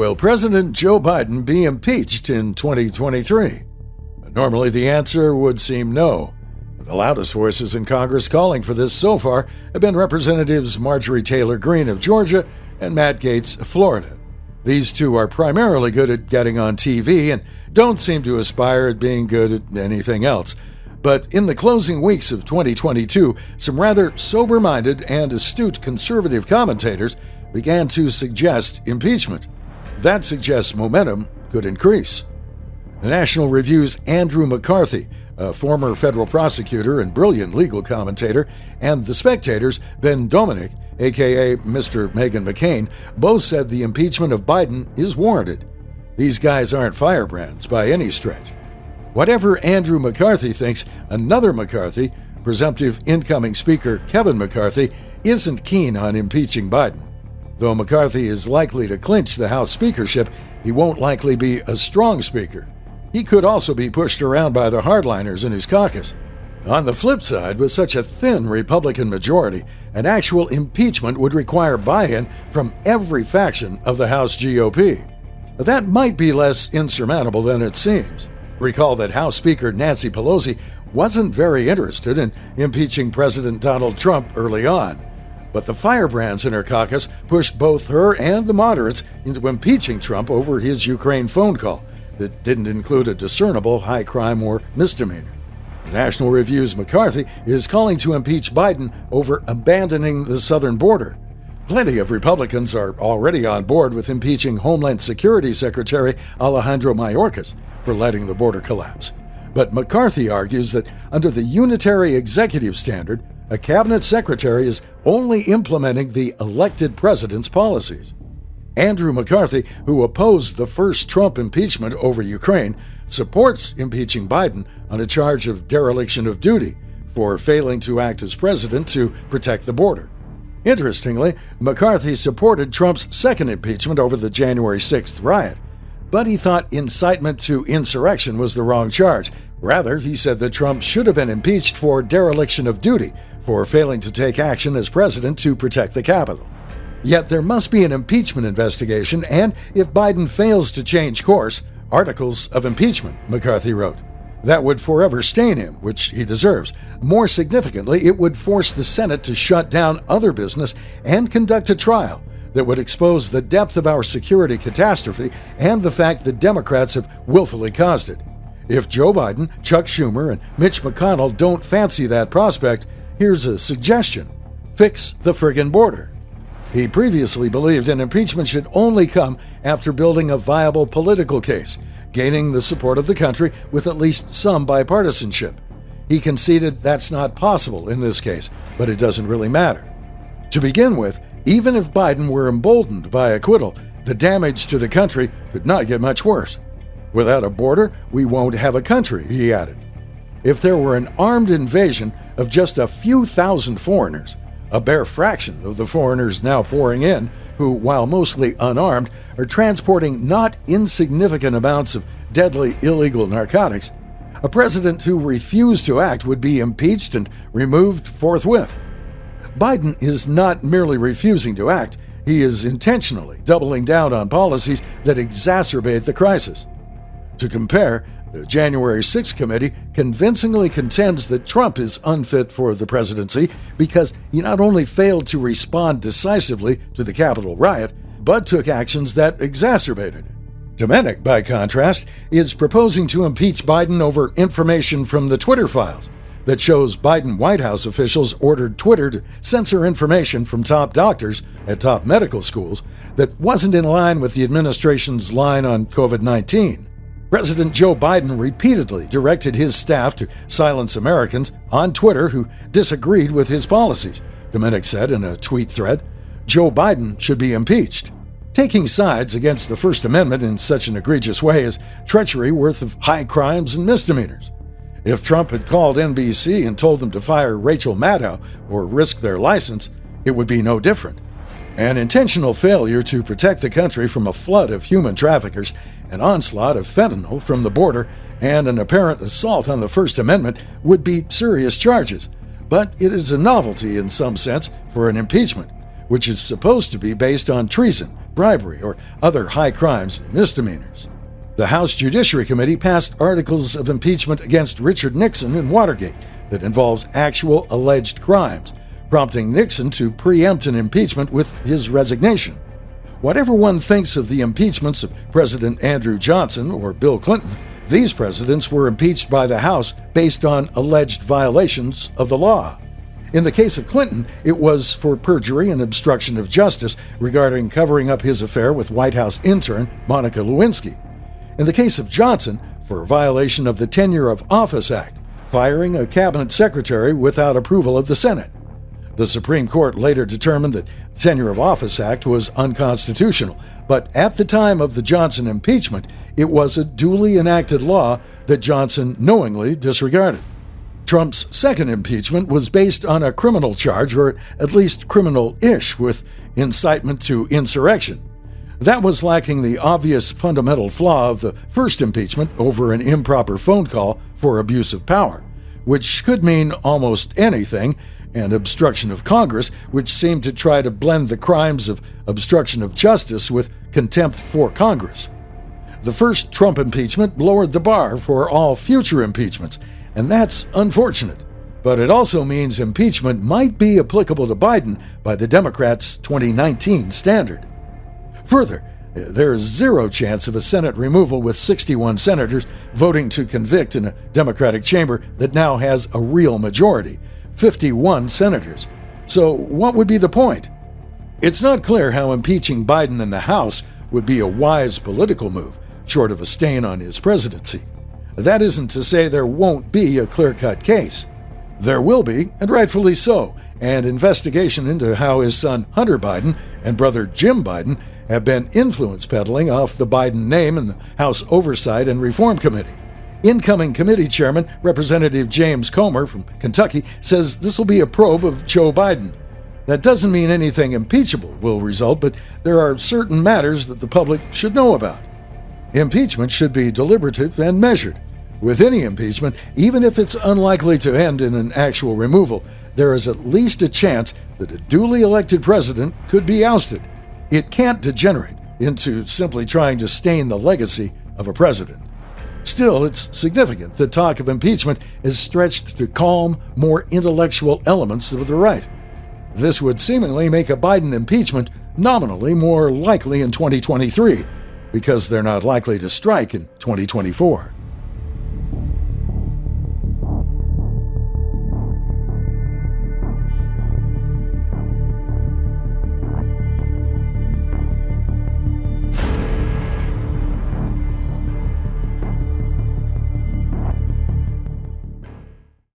Will President Joe Biden be impeached in 2023? Normally the answer would seem no. The loudest voices in Congress calling for this so far have been Representatives Marjorie Taylor Greene of Georgia and Matt Gaetz of Florida. These two are primarily good at getting on TV and don't seem to aspire at being good at anything else. But in the closing weeks of 2022, some rather sober-minded and astute conservative commentators began to suggest impeachment. That suggests momentum could increase. The National Review's Andrew McCarthy, a former federal prosecutor and brilliant legal commentator, and the Spectator's Domenech, a.k.a. Mr. Meghan McCain, both said the impeachment of Biden is warranted. These guys aren't firebrands by any stretch. Whatever Andrew McCarthy thinks, another McCarthy, presumptive incoming Speaker Kevin McCarthy, isn't keen on impeaching Biden. Though McCarthy is likely to clinch the House speakership, he won't likely be a strong speaker. He could also be pushed around by the hardliners in his caucus. On the flip side, with such a thin Republican majority, an actual impeachment would require buy-in from every faction of the House GOP. That might be less insurmountable than it seems. Recall that House Speaker Nancy Pelosi wasn't very interested in impeaching President Donald Trump early on. But the firebrands in her caucus pushed both her and the moderates into impeaching Trump over his Ukraine phone call that didn't include a discernible high crime or misdemeanor. The National Review's McCarthy is calling to impeach Biden over abandoning the southern border. Plenty of Republicans are already on board with impeaching Homeland Security Secretary Alejandro Mayorkas for letting the border collapse. But McCarthy argues that under the unitary executive standard, a cabinet secretary is only implementing the elected president's policies. Andrew McCarthy, who opposed the first Trump impeachment over Ukraine, supports impeaching Biden on a charge of dereliction of duty for failing to act as president to protect the border. Interestingly, McCarthy supported Trump's second impeachment over the January 6th riot, but he thought incitement to insurrection was the wrong charge. Rather, he said that Trump should have been impeached for dereliction of duty for failing to take action as president to protect the Capitol. Yet there must be an impeachment investigation, and if Biden fails to change course, articles of impeachment, McCarthy wrote. That would forever stain him, which he deserves. More significantly, it would force the Senate to shut down other business and conduct a trial that would expose the depth of our security catastrophe and the fact that Democrats have willfully caused it. If Joe Biden, Chuck Schumer, and Mitch McConnell don't fancy that prospect, here's a suggestion. Fix the friggin' border. He previously believed an impeachment should only come after building a viable political case, gaining the support of the country with at least some bipartisanship. He conceded that's not possible in this case, but it doesn't really matter. To begin with, even if Biden were emboldened by acquittal, the damage to the country could not get much worse. Without a border, we won't have a country, he added. If there were an armed invasion of just a few thousand foreigners, a bare fraction of the foreigners now pouring in, who, while mostly unarmed, are transporting not insignificant amounts of deadly illegal narcotics, a president who refused to act would be impeached and removed forthwith. Biden is not merely refusing to act, he is intentionally doubling down on policies that exacerbate the crisis. To compare, the January 6th committee convincingly contends that Trump is unfit for the presidency because he not only failed to respond decisively to the Capitol riot, but took actions that exacerbated it. Domenech, by contrast, is proposing to impeach Biden over information from the Twitter files that shows Biden White House officials ordered Twitter to censor information from top doctors at top medical schools that wasn't in line with the administration's line on COVID-19. President Joe Biden repeatedly directed his staff to silence Americans on Twitter who disagreed with his policies, Domenech said in a tweet thread. Joe Biden should be impeached. Taking sides against the First Amendment in such an egregious way is treachery worth of high crimes and misdemeanors. If Trump had called NBC and told them to fire Rachel Maddow or risk their license, it would be no different. An intentional failure to protect the country from a flood of human traffickers, an onslaught of fentanyl from the border, and an apparent assault on the First Amendment would be serious charges. But it is a novelty in some sense for an impeachment, which is supposed to be based on treason, bribery, or other high crimes and misdemeanors. The House Judiciary Committee passed articles of impeachment against Richard Nixon in Watergate that involves actual alleged crimes, prompting Nixon to preempt an impeachment with his resignation. Whatever one thinks of the impeachments of President Andrew Johnson or Bill Clinton, these presidents were impeached by the House based on alleged violations of the law. In the case of Clinton, it was for perjury and obstruction of justice regarding covering up his affair with White House intern Monica Lewinsky. In the case of Johnson, for violation of the Tenure of Office Act, firing a cabinet secretary without approval of the Senate. The Supreme Court later determined that the Tenure of Office Act was unconstitutional, but at the time of the Johnson impeachment, it was a duly enacted law that Johnson knowingly disregarded. Trump's second impeachment was based on a criminal charge, or at least criminal-ish, with incitement to insurrection. That was lacking the obvious fundamental flaw of the first impeachment over an improper phone call for abuse of power, which could mean almost anything, and obstruction of Congress, which seemed to try to blend the crimes of obstruction of justice with contempt for Congress. The first Trump impeachment lowered the bar for all future impeachments, and that's unfortunate. But it also means impeachment might be applicable to Biden by the Democrats' 2019 standard. Further, there is zero chance of a Senate removal with 61 senators voting to convict in a Democratic chamber that now has a real majority, 51 senators. So what would be the point? It's not clear how impeaching Biden in the House would be a wise political move, short of a stain on his presidency. That isn't to say there won't be a clear-cut case. There will be, and rightfully so, and investigation into how his son Hunter Biden and brother Jim Biden have been influence peddling off the Biden name in the House Oversight and Reform Committee. Incoming committee chairman, Representative James Comer from Kentucky, says this will be a probe of Joe Biden. That doesn't mean anything impeachable will result, but there are certain matters that the public should know about. Impeachment should be deliberative and measured. With any impeachment, even if it's unlikely to end in an actual removal, there is at least a chance that a duly elected president could be ousted. It can't degenerate into simply trying to stain the legacy of a president. Still, it's significant that talk of impeachment is stretched to calm, more intellectual elements of the right. This would seemingly make a Biden impeachment nominally more likely in 2023, because they're not likely to strike in 2024.